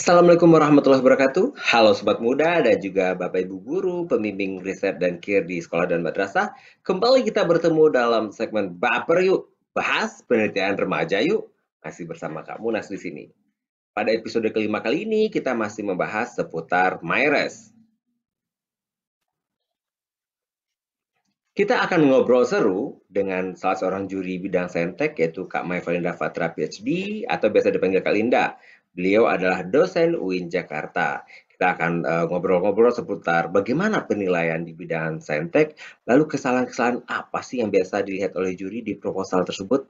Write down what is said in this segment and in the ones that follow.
Assalamualaikum warahmatullahi wabarakatuh. Halo Sobat Muda dan juga Bapak Ibu Guru, pembimbing riset dan KIR di sekolah dan madrasah. Kembali kita bertemu dalam segmen Baper Yuk, bahas penelitian remaja yuk. Masih bersama Kak Munas di sini. Pada episode kelima kali ini kita masih membahas seputar MyRes. Kita akan ngobrol seru dengan salah seorang juri bidang saintek yaitu Kak Mai Valinda Fatra PhD atau biasa dipanggil Kak Linda. Beliau adalah dosen UIN Jakarta. Kita akan ngobrol-ngobrol seputar bagaimana penilaian di bidang saintek, lalu kesalahan-kesalahan apa sih yang biasa dilihat oleh juri di proposal tersebut.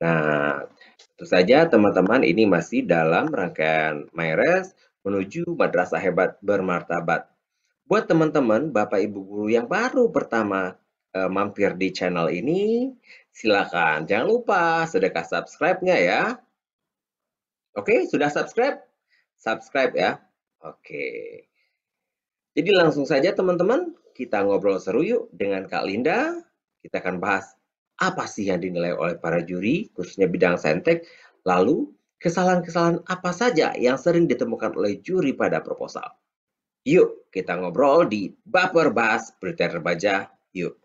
Nah, tentu saja teman-teman ini masih dalam rangkaian MyRes menuju madrasah hebat bermartabat. Buat teman-teman, Bapak Ibu guru yang baru pertama mampir di channel ini, silakan jangan lupa sedekah subscribe-nya ya. Oke, sudah subscribe? Subscribe ya. Oke. Jadi langsung saja teman-teman, kita ngobrol seru yuk dengan Kak Linda. Kita akan bahas apa sih yang dinilai oleh para juri, khususnya bidang saintek, lalu kesalahan-kesalahan apa saja yang sering ditemukan oleh juri pada proposal. Yuk, kita ngobrol di Baper Bahas Penelitian Remaja. Yuk.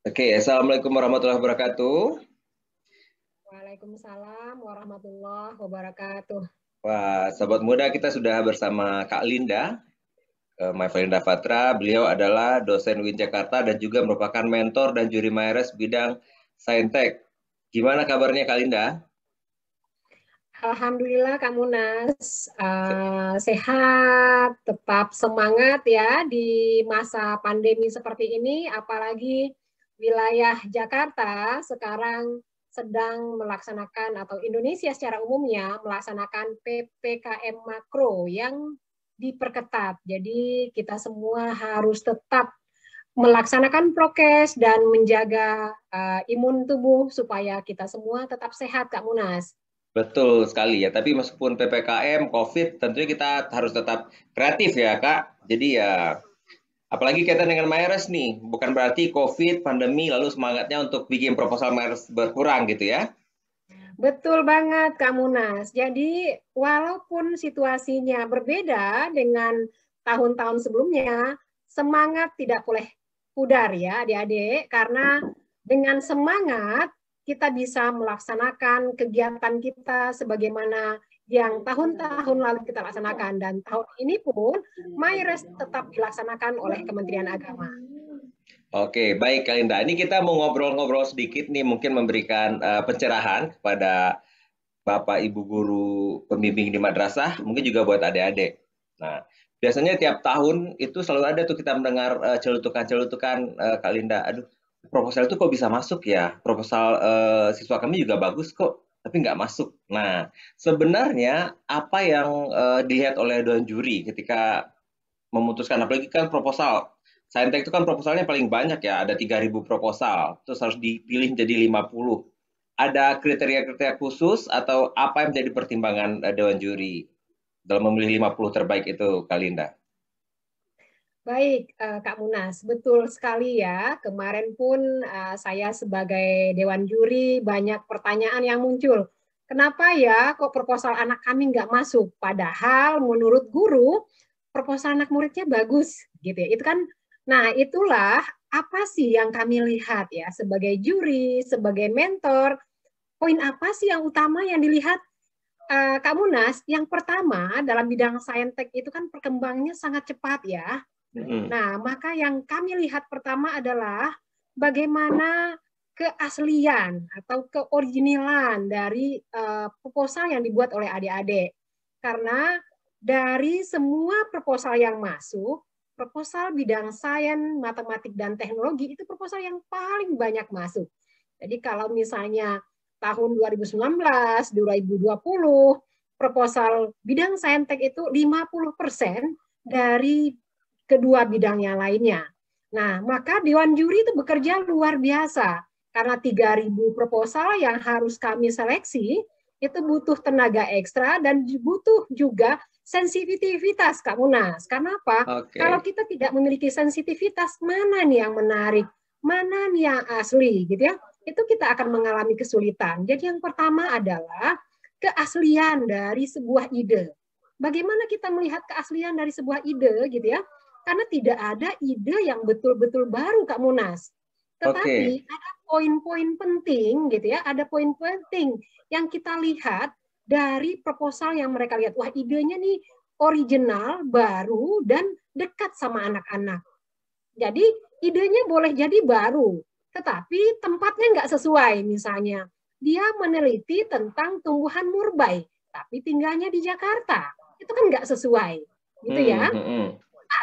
Oke, Assalamualaikum warahmatullahi wabarakatuh. Waalaikumsalam warahmatullahi wabarakatuh. Wah, Sobat Muda, kita sudah bersama Kak Linda, Mai Valinda Fatra. Beliau adalah dosen UIN Jakarta dan juga merupakan mentor dan juri MyRes bidang saintek. Gimana kabarnya Kak Linda? Alhamdulillah Kak Munas, sehat, tetap semangat ya di masa pandemi seperti ini, apalagi wilayah Jakarta sekarang sedang melaksanakan atau Indonesia secara umumnya melaksanakan PPKM makro yang diperketat. Jadi kita semua harus tetap melaksanakan prokes dan menjaga imun tubuh supaya kita semua tetap sehat Kak Munas. Betul sekali ya, tapi meskipun PPKM, COVID, tentunya kita harus tetap kreatif ya Kak. Jadi ya, apalagi kaitan dengan MyRes nih, bukan berarti COVID, pandemi, lalu semangatnya untuk bikin proposal MyRes berkurang gitu ya. Betul banget Kak Munas. Jadi walaupun situasinya berbeda dengan tahun-tahun sebelumnya, semangat tidak boleh pudar ya adik-adik, karena dengan semangat kita bisa melaksanakan kegiatan kita sebagaimana yang tahun-tahun lalu kita laksanakan. Dan tahun ini pun MyRes tetap dilaksanakan oleh Kementerian Agama. Oke, baik Kak Linda. Ini kita mau ngobrol-ngobrol sedikit nih, mungkin memberikan pencerahan kepada Bapak Ibu guru pembimbing di madrasah, mungkin juga buat adik-adik. Nah, biasanya tiap tahun itu selalu ada tuh kita mendengar celutukan-celutukan Kak Linda. Aduh, proposal itu kok bisa masuk ya? Proposal siswa kami juga bagus kok, tapi nggak masuk. Nah, sebenarnya apa yang dilihat oleh dewan juri ketika memutuskan, apalagi kan proposal. Saintek itu kan proposalnya paling banyak ya, ada 3.000 proposal, terus harus dipilih jadi 50. Ada kriteria-kriteria khusus atau apa yang menjadi pertimbangan dewan juri dalam memilih 50 terbaik itu, Kak Linda? Baik, Kak Munas, betul sekali ya. Kemarin pun saya sebagai Dewan Juri banyak pertanyaan yang muncul. Kenapa ya kok proposal anak kami nggak masuk? Padahal menurut guru, proposal anak muridnya bagus. Gitu ya. Itu kan, nah itulah apa sih yang kami lihat ya sebagai juri, sebagai mentor. Poin apa sih yang utama yang dilihat Kak Munas? Yang pertama dalam bidang saintek itu kan perkembangannya sangat cepat ya. Nah, maka yang kami lihat pertama adalah bagaimana keaslian atau keoriginalan dari proposal yang dibuat oleh adik-adik. Karena dari semua proposal yang masuk, proposal bidang sains, matematik, dan teknologi itu proposal yang paling banyak masuk. Jadi kalau misalnya tahun 2019, 2020, proposal bidang saintek itu 50% dari kedua bidang yang lainnya. Nah, maka Dewan Juri itu bekerja luar biasa. Karena 3.000 proposal yang harus kami seleksi, itu butuh tenaga ekstra dan butuh juga sensitivitas, Kak Munas. Karena apa? Kalau Oke. kita tidak memiliki sensitivitas, mana nih yang menarik, mana nih yang asli, gitu ya? Itu kita akan mengalami kesulitan. Jadi yang pertama adalah keaslian dari sebuah ide. Bagaimana kita melihat keaslian dari sebuah ide, gitu ya? Karena tidak ada ide yang betul-betul baru, Kak Munas. Oke. Tetapi ada poin-poin penting, gitu ya? Ada poin penting yang kita lihat dari proposal yang mereka lihat. Wah, idenya nih original, baru, dan dekat sama anak-anak. Jadi idenya boleh jadi baru, tetapi tempatnya nggak sesuai. Misalnya, dia meneliti tentang tumbuhan murbei, tapi tinggalnya di Jakarta. Itu kan nggak sesuai, gitu ya.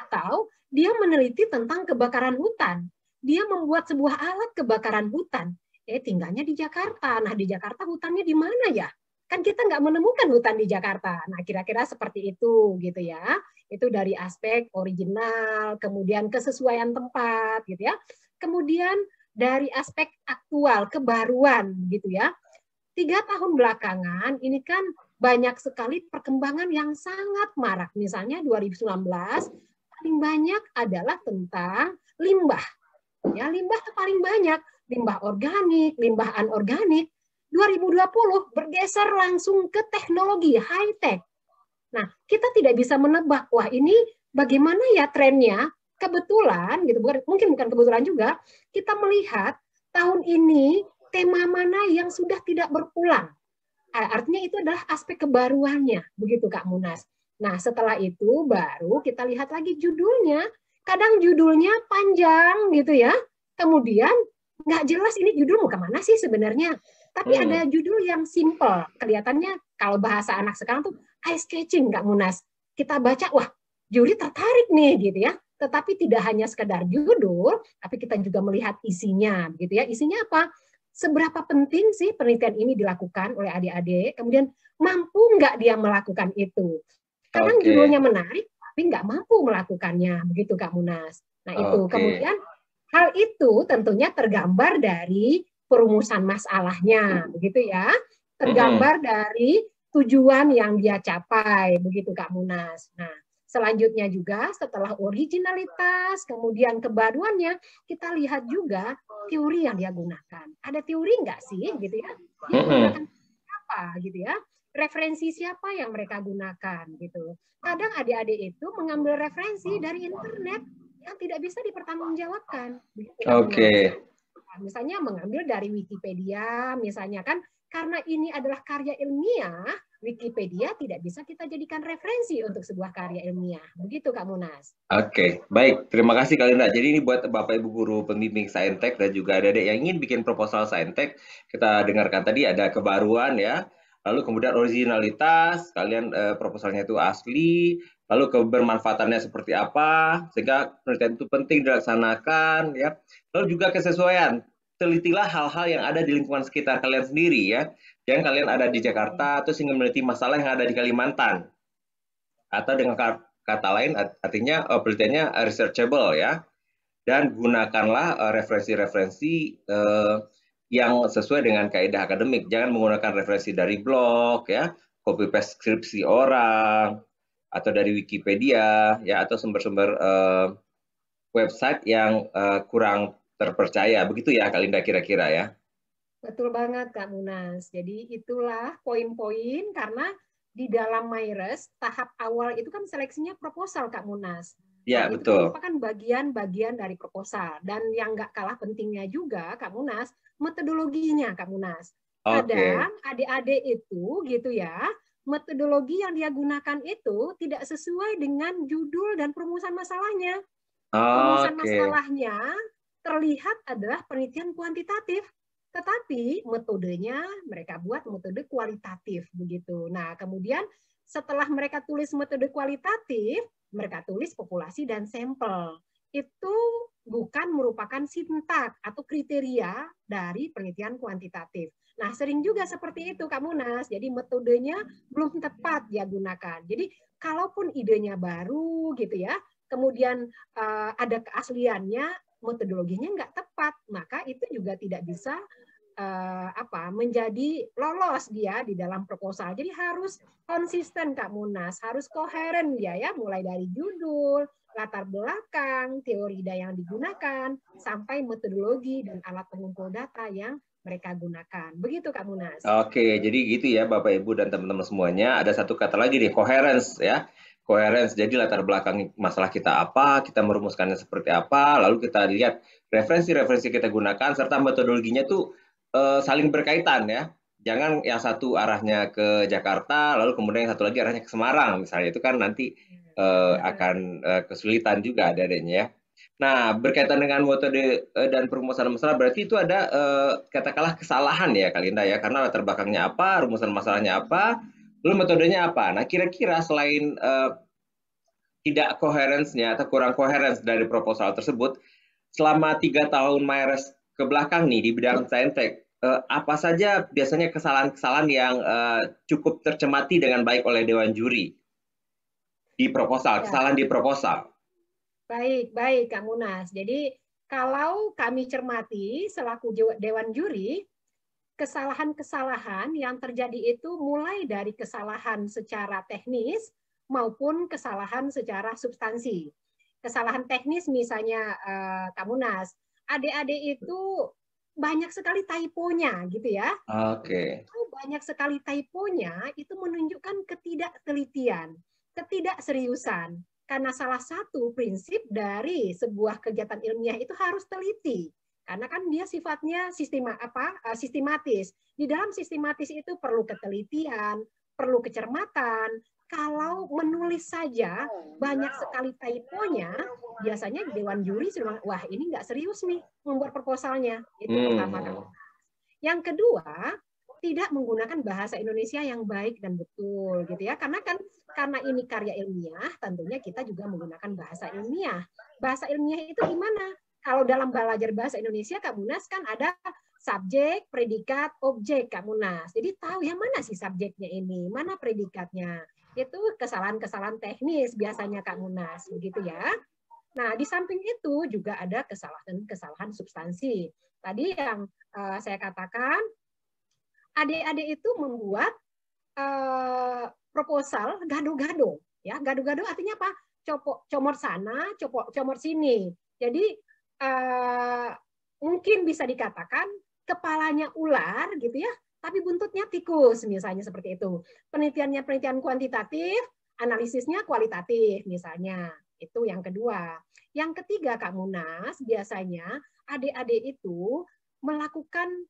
Atau dia meneliti tentang kebakaran hutan. Dia membuat sebuah alat kebakaran hutan. Tinggalnya di Jakarta. Nah, di Jakarta hutannya di mana ya? Kan kita nggak menemukan hutan di Jakarta. Nah, kira-kira seperti itu, gitu ya. Itu dari aspek original, kemudian kesesuaian tempat, gitu ya. Kemudian dari aspek aktual, kebaruan, gitu ya. 3 tahun belakangan ini kan banyak sekali perkembangan yang sangat marak. Misalnya 2019 paling banyak adalah tentang limbah. Ya, limbah itu paling banyak, limbah organik, limbah anorganik. 2020 bergeser langsung ke teknologi high tech. Nah, kita tidak bisa menebak, wah ini bagaimana ya trennya. Kebetulan gitu, mungkin bukan kebetulan juga, kita melihat tahun ini tema mana yang sudah tidak berulang. Artinya itu adalah aspek kebaruannya, begitu Kak Munas. Nah, setelah itu baru kita lihat lagi judulnya. Kadang judulnya panjang gitu ya. Kemudian nggak jelas ini judul mau kemana sih sebenarnya. Tapi ada judul yang simple. Kelihatannya kalau bahasa anak sekarang tuh eye catching Kak Munas. Kita baca, wah juri tertarik nih gitu ya. Tetapi tidak hanya sekedar judul, tapi kita juga melihat isinya gitu ya. Isinya apa? Seberapa penting sih penelitian ini dilakukan oleh adik-adik, kemudian mampu nggak dia melakukan itu. Kadang judulnya Oke. menarik, tapi nggak mampu melakukannya, begitu Kak Munas. Nah itu, Oke. kemudian hal itu tentunya tergambar dari perumusan masalahnya, begitu ya. Tergambar dari tujuan yang dia capai, begitu Kak Munas. Nah, selanjutnya juga setelah originalitas, kemudian kebaruannya, kita lihat juga teori yang dia gunakan. Ada teori nggak sih, gitu ya? Dia menggunakan apa, gitu ya? Referensi siapa yang mereka gunakan, gitu. Kadang adik-adik itu mengambil referensi dari internet yang tidak bisa dipertanggungjawabkan, begitu Kak Munas. Oke. Misalnya mengambil dari Wikipedia, misalnya kan, karena ini adalah karya ilmiah, Wikipedia tidak bisa kita jadikan referensi untuk sebuah karya ilmiah. Begitu Kak Munas. Oke, baik. Terima kasih Kak Linda. Jadi ini buat Bapak Ibu guru pembimbing Saintek dan juga adik-adik yang ingin bikin proposal Saintek, kita dengarkan tadi ada kebaruan ya, lalu kemudian originalitas, kalian proposalnya itu asli, lalu kebermanfaatannya seperti apa, sehingga penelitian itu penting dilaksanakan ya. Lalu juga kesesuaian. Telitilah hal-hal yang ada di lingkungan sekitar kalian sendiri ya. Jangan kalian ada di Jakarta terus ingin meneliti masalah yang ada di Kalimantan. Atau dengan kata lain artinya penelitiannya researchable ya, dan gunakanlah referensi-referensi yang sesuai dengan kaidah akademik. Jangan menggunakan referensi dari blog ya, copy paste skripsi orang atau dari Wikipedia ya, atau sumber-sumber website yang kurang terpercaya. Begitu ya Kak Linda kira-kira ya. Betul banget Kak Munas. Jadi itulah poin-poin karena di dalam MyRes tahap awal itu kan seleksinya proposal Kak Munas. Ya, Nah itu kan betul. merupakan bagian-bagian dari proposal dan yang nggak kalah pentingnya juga Kak Munas metodologinya Kak Munas. Oke. Kadang adik-adik itu gitu ya metodologi yang dia gunakan itu tidak sesuai dengan judul dan perumusan masalahnya. Perumusan Oke. masalahnya terlihat adalah penelitian kuantitatif, tetapi metodenya mereka buat metode kualitatif begitu. Nah, kemudian setelah mereka tulis metode kualitatif, mereka tulis populasi dan sampel. Itu bukan merupakan sintak atau kriteria dari penelitian kuantitatif. Nah, sering juga seperti itu Kak Munas. Jadi metodenya belum tepat dia gunakan. Jadi kalaupun idenya baru gitu ya, kemudian ada keasliannya, metodologinya nggak tepat, maka itu juga tidak bisa menjadi lolos dia di dalam proposal. Jadi harus konsisten Kak Munas, harus koheren dia ya, mulai dari judul, latar belakang, teori yang digunakan, sampai metodologi dan alat pengumpul data yang mereka gunakan. Begitu Kak Munas. Oke, jadi gitu ya Bapak Ibu dan teman-teman semuanya. Ada satu kata lagi nih, coherence ya. Coherence, jadi latar belakang masalah kita apa, kita merumuskannya seperti apa, lalu kita lihat referensi-referensi kita gunakan, serta metodologinya tuh saling berkaitan ya. Jangan yang satu arahnya ke Jakarta, lalu kemudian yang satu lagi arahnya ke Semarang misalnya. Itu kan nanti akan kesulitan juga adanya ya. Nah, berkaitan dengan metode dan perumusan masalah, berarti itu ada katakanlah kesalahan ya Kak Linda ya, karena latar belakangnya apa, rumusan masalahnya apa, lalu metodenya apa. Nah, kira-kira selain tidak coherence-nya atau kurang coherence dari proposal tersebut, selama 3 tahun Myres ke belakang nih di bidang saintek, apa saja biasanya kesalahan-kesalahan yang cukup tercemati dengan baik oleh Dewan Juri di proposal, kesalahan di proposal? Baik, baik Kak Munas. Jadi kalau kami cermati selaku Dewan Juri, kesalahan-kesalahan yang terjadi itu mulai dari kesalahan secara teknis maupun kesalahan secara substansi. Kesalahan teknis misalnya Kak Munas, adik-adik itu banyak sekali typonya gitu ya. Oke. Banyak sekali typonya itu menunjukkan ketidaktelitian, ketidakseriusan. Karena salah satu prinsip dari sebuah kegiatan ilmiah itu harus teliti. Karena kan dia sifatnya sistematis. Di dalam sistematis itu perlu ketelitian, perlu kecermatan. Kalau menulis saja banyak sekali typonya, biasanya Dewan Juri sudah, wah ini nggak serius nih membuat proposalnya. Itu pertama. Yang kedua, tidak menggunakan bahasa Indonesia yang baik dan betul gitu ya, karena ini karya ilmiah, tentunya kita juga menggunakan bahasa ilmiah. Bahasa ilmiah itu gimana? Kalau dalam belajar bahasa Indonesia Kak Munas kan ada subjek, predikat, objek Kak Munas. Jadi tahu yang mana sih subjeknya ini, mana predikatnya. Itu kesalahan-kesalahan teknis biasanya Kak Munas, begitu ya. Nah, di samping itu juga ada kesalahan substansi. Tadi yang saya katakan, adik-adik itu membuat proposal gado-gado. Ya, gado-gado artinya apa? Comot sana, comot sini. Jadi mungkin bisa dikatakan kepalanya ular gitu ya, tapi buntutnya tikus misalnya seperti itu. Penelitiannya penelitian kuantitatif, analisisnya kualitatif misalnya. Itu yang kedua. Yang ketiga Kak Munas, biasanya adik-adik itu melakukan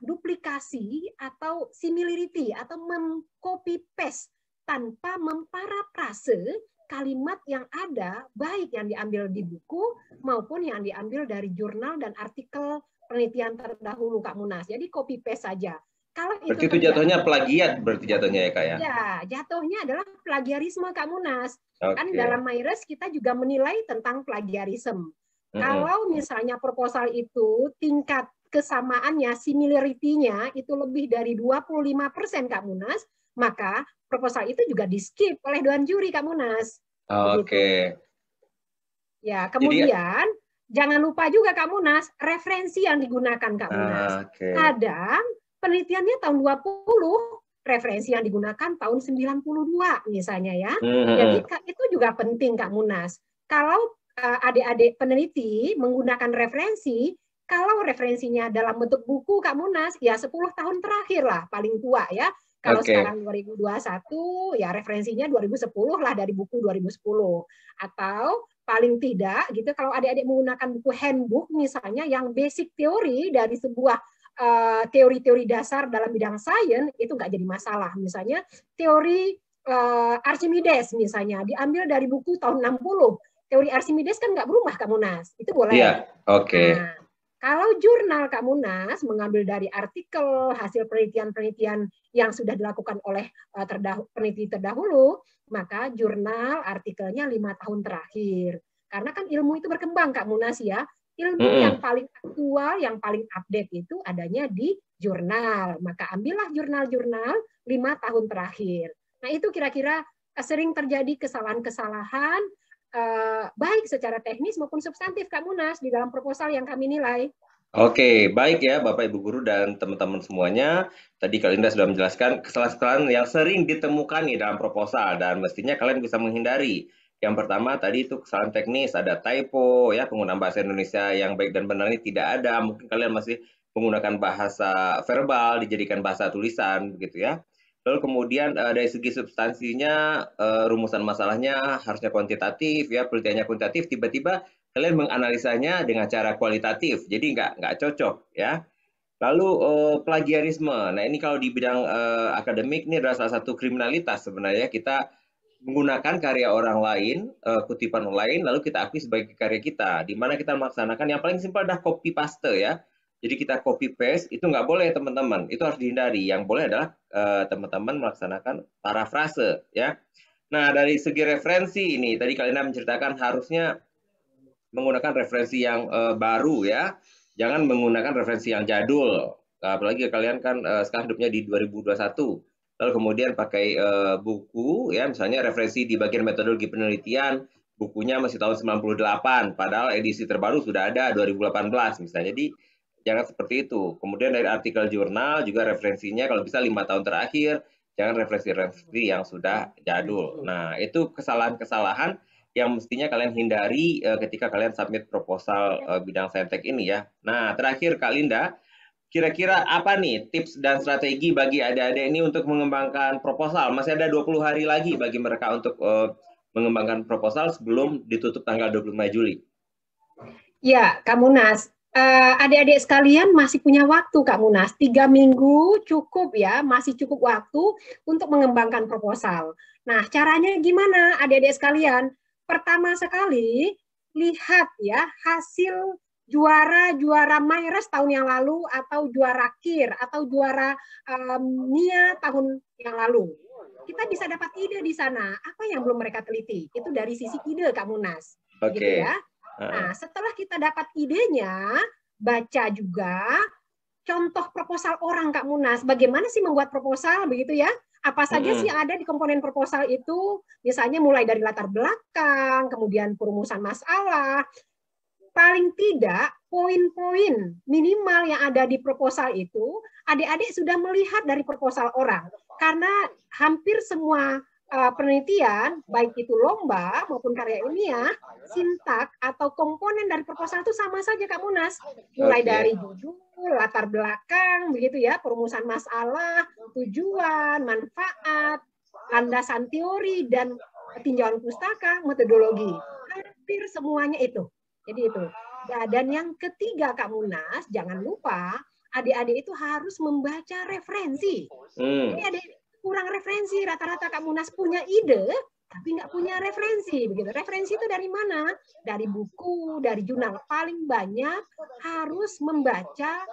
duplikasi atau similarity atau mengcopy paste tanpa memparafrase kalimat yang ada, baik yang diambil di buku maupun yang diambil dari jurnal dan artikel penelitian terdahulu Kak Munas. Jadi copy paste saja. Kalau berarti itu jatuhnya plagiat, berarti jatuhnya ya Kak ya? Ya, jatuhnya adalah plagiarisme Kak Munas. Kan Okay. dalam Myres kita juga menilai tentang plagiarisme. Kalau misalnya proposal itu tingkat kesamaannya, similarity-nya itu lebih dari 25% Kak Munas, maka proposal itu juga di-skip oleh Dewan Juri Kak Munas. Oke. Ya, kemudian jangan lupa juga Kak Munas, referensi yang digunakan Kak Munas. Kadang penelitiannya tahun 20, referensi yang digunakan tahun 92 misalnya ya. Jadi itu juga penting Kak Munas. Kalau adik-adik peneliti menggunakan referensi, kalau referensinya dalam bentuk buku Kak Munas, ya 10 tahun terakhir lah paling tua ya. Kalau sekarang 2021, ya referensinya 2010 lah dari buku 2010. Atau paling tidak gitu, kalau adik-adik menggunakan buku handbook misalnya yang basic teori dari sebuah teori-teori dasar dalam bidang sains, itu nggak jadi masalah. Misalnya teori Archimedes misalnya, diambil dari buku tahun 60. Teori Archimedes kan nggak berubah Kak Munas, itu boleh. Iya, oke. Nah, kalau jurnal Kak Munas mengambil dari artikel, hasil penelitian-penelitian yang sudah dilakukan oleh peneliti terdahulu, maka jurnal artikelnya 5 tahun terakhir. Karena kan ilmu itu berkembang Kak Munas ya. Ilmu yang paling aktual, yang paling update itu adanya di jurnal. Maka ambillah jurnal-jurnal 5 tahun terakhir. Nah itu kira-kira sering terjadi kesalahan-kesalahan baik secara teknis maupun substantif Kak Munas di dalam proposal yang kami nilai. Oke, baik ya Bapak Ibu Guru dan teman-teman semuanya. Tadi Kak Linda sudah menjelaskan kesalahan-kesalahan yang sering ditemukan nih dalam proposal dan mestinya kalian bisa menghindari. Yang pertama tadi itu kesalahan teknis, ada typo ya, penggunaan bahasa Indonesia yang baik dan benar ini tidak ada. Mungkin kalian masih menggunakan bahasa verbal dijadikan bahasa tulisan begitu ya. Lalu kemudian dari segi substansinya, rumusan masalahnya harusnya kuantitatif ya, penelitiannya kuantitatif, tiba-tiba kalian menganalisanya dengan cara kualitatif, jadi nggak cocok ya. Lalu plagiarisme, nah ini kalau di bidang akademik ini adalah salah satu kriminalitas sebenarnya kita menggunakan karya orang lain, kutipan orang lain, lalu kita akui sebagai karya kita, di mana kita melaksanakan yang paling simpel adalah copy paste ya. Jadi kita copy paste itu nggak boleh teman-teman, itu harus dihindari. Yang boleh adalah teman-teman melaksanakan parafrase ya. Nah dari segi referensi ini, tadi kalian menceritakan harusnya menggunakan referensi yang baru ya. Jangan menggunakan referensi yang jadul. Apalagi kalian kan sekarang hidupnya di 2021. Lalu kemudian pakai buku ya, misalnya referensi di bagian metodologi penelitian, bukunya masih tahun 98, padahal edisi terbaru sudah ada 2018 misalnya. Jadi jangan seperti itu. Kemudian dari artikel jurnal juga referensinya kalau bisa 5 tahun terakhir, jangan referensi-referensi yang sudah jadul. Nah, itu kesalahan-kesalahan yang mestinya kalian hindari ketika kalian submit proposal bidang saintek ini ya. Nah, terakhir Kak Linda, kira-kira apa nih tips dan strategi bagi adik-adik ini untuk mengembangkan proposal? Masih ada 20 hari lagi bagi mereka untuk mengembangkan proposal sebelum ditutup tanggal 25 Juli. Ya, Kak Munas, adik-adik sekalian masih punya waktu, Kak Munas. 3 minggu cukup ya, masih cukup waktu untuk mengembangkan proposal. Nah, caranya gimana adik-adik sekalian? Pertama sekali, lihat ya hasil juara-juara Mayres tahun yang lalu atau juara KIR atau juara NIA tahun yang lalu. Kita bisa dapat ide di sana. Apa yang belum mereka teliti? Itu dari sisi ide, Kak Munas. Begitu Oke. ya. Nah, setelah kita dapat idenya, baca juga contoh proposal orang, Kak Munas. Bagaimana sih membuat proposal, begitu ya? Apa saja sih yang ada di komponen proposal itu? Misalnya mulai dari latar belakang, kemudian perumusan masalah, paling tidak poin-poin minimal yang ada di proposal itu, adik-adik sudah melihat dari proposal orang. Karena hampir semua penelitian, baik itu lomba maupun karya ilmiah, sintak atau komponen dari proposal itu sama saja Kak Munas. Mulai dari judul, latar belakang, begitu ya, perumusan masalah, tujuan, manfaat, landasan teori, dan tinjauan pustaka, metodologi. Hampir semuanya itu. Jadi itu. Dan yang ketiga Kak Munas, jangan lupa adik-adik itu harus membaca referensi. Jadi adik kurang referensi, rata-rata Kak Munas punya ide, tapi nggak punya referensi. Begitu. Referensi itu dari mana? Dari buku, dari jurnal. Paling banyak harus membaca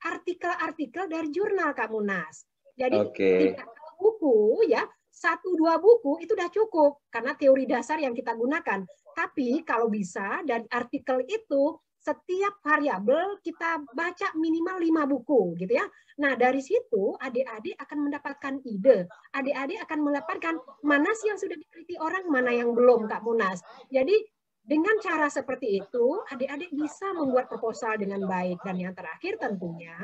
artikel-artikel dari jurnal Kak Munas. Jadi tidak buku ya, 1-2 buku itu udah cukup karena teori dasar yang kita gunakan. Tapi kalau bisa dari artikel itu setiap variabel kita baca minimal 5 buku gitu ya. Nah, dari situ adik-adik akan mendapatkan ide. Adik-adik akan mendapatkan mana sih yang sudah diteliti orang, mana yang belum Kak Munas. Jadi dengan cara seperti itu, adik-adik bisa membuat proposal dengan baik. Dan yang terakhir tentunya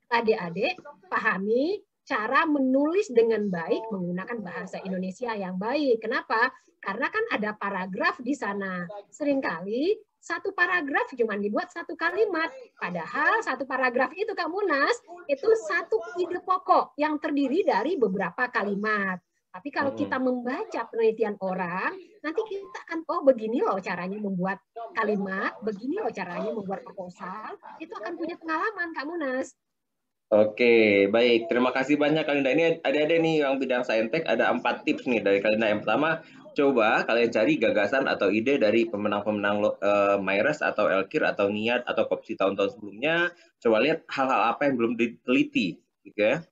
adik-adik pahami cara menulis dengan baik menggunakan bahasa Indonesia yang baik. Kenapa? Karena kan ada paragraf di sana. Seringkali satu paragraf cuma dibuat satu kalimat. Padahal satu paragraf itu Kak Munas, itu satu ide pokok yang terdiri dari beberapa kalimat. Tapi kalau kita membaca penelitian orang, nanti kita akan, oh begini loh caranya membuat kalimat, begini loh caranya membuat proposal, itu akan punya pengalaman Kak Munas. Oke, baik. Terima kasih banyak Kalinda. Ini ada nih yang bidang saintek, ada 4 tips nih dari Kalinda. Yang pertama, coba kalian cari gagasan atau ide dari pemenang-pemenang Mayres atau Elkir atau Niat atau Kopsi tahun-tahun sebelumnya. Coba lihat hal-hal apa yang belum diteliti, gitu ya.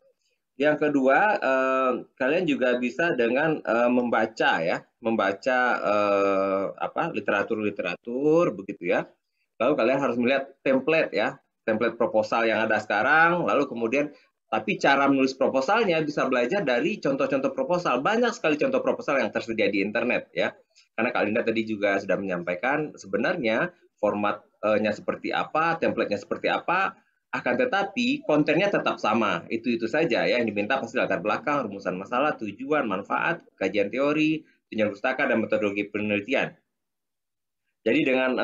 Yang kedua, kalian juga bisa dengan membaca ya, membaca literatur-literatur begitu ya. Lalu kalian harus melihat template ya, template proposal yang ada sekarang, lalu kemudian tapi cara menulis proposalnya bisa belajar dari contoh-contoh proposal. Banyak sekali contoh proposal yang tersedia di internet ya. Karena Kak Linda tadi juga sudah menyampaikan sebenarnya formatnya seperti apa, template-nya seperti apa, akan tetapi kontennya tetap sama. Itu saja ya yang diminta pasti latar belakang, rumusan masalah, tujuan, manfaat, kajian teori, tunjangan pustaka, dan metodologi penelitian. Jadi dengan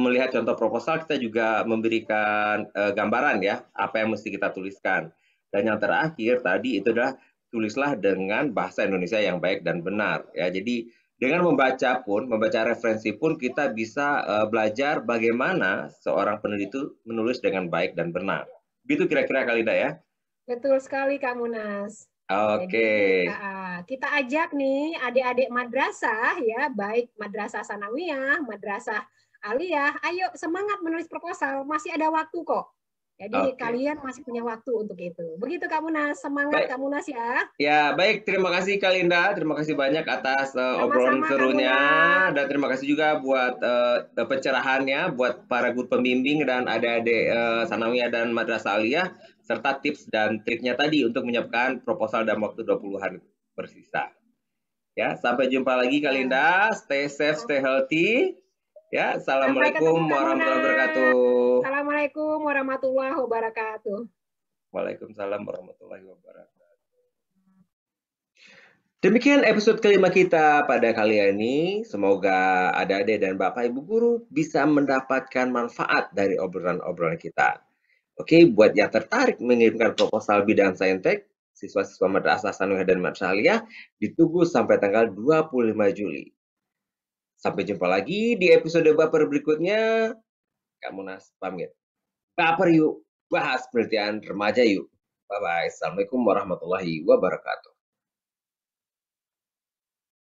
melihat contoh proposal, kita juga memberikan gambaran ya, apa yang mesti kita tuliskan. Dan yang terakhir tadi itu adalah tulislah dengan bahasa Indonesia yang baik dan benar. Ya, jadi dengan membaca referensi pun kita bisa belajar bagaimana seorang peneliti itu menulis dengan baik dan benar. Begitu kira-kira Kak Linda ya. Betul sekali Kak Munas. Jadi Oke. kita ajak nih adik-adik madrasah ya, baik madrasah sanawiyah, madrasah aliyah, ayo semangat menulis proposal, masih ada waktu kok. Jadi Oke. kalian masih punya waktu untuk itu. Begitu Kak Munas, semangat Baik. Kak Munas ya. Ya, baik. Terima kasih Kak Linda. Terima kasih banyak atas obrolan Sama-sama Kak serunya. Munas. Dan terima kasih juga buat pencerahannya, buat para guru pembimbing dan adik-adik Sanawiyah dan Madrasah Aliyah, serta tips dan triknya tadi untuk menyiapkan proposal dalam waktu 20 hari bersisa. Ya, sampai jumpa lagi Kak Ya. Linda. Stay safe, stay healthy. Ya, Sampai Assalamualaikum ketemu Kak warahmatullahi Munas. wabarakatuh. Assalamualaikum warahmatullahi wabarakatuh. Waalaikumsalam warahmatullahi wabarakatuh. Demikian episode kelima kita pada kali ini. Semoga adik-adik dan Bapak Ibu guru bisa mendapatkan manfaat dari obrolan-obrolan kita. Oke, buat yang tertarik mengirimkan proposal bidang saintek, siswa-siswa Madrasah Sanawiyah dan Madrasah Aliyah ditunggu sampai tanggal 25 Juli. Sampai jumpa lagi di episode baper berikutnya. Kak Munas pamit. Baper yuk, bahas penelitian remaja yuk. Bye-bye. Assalamualaikum warahmatullahi wabarakatuh.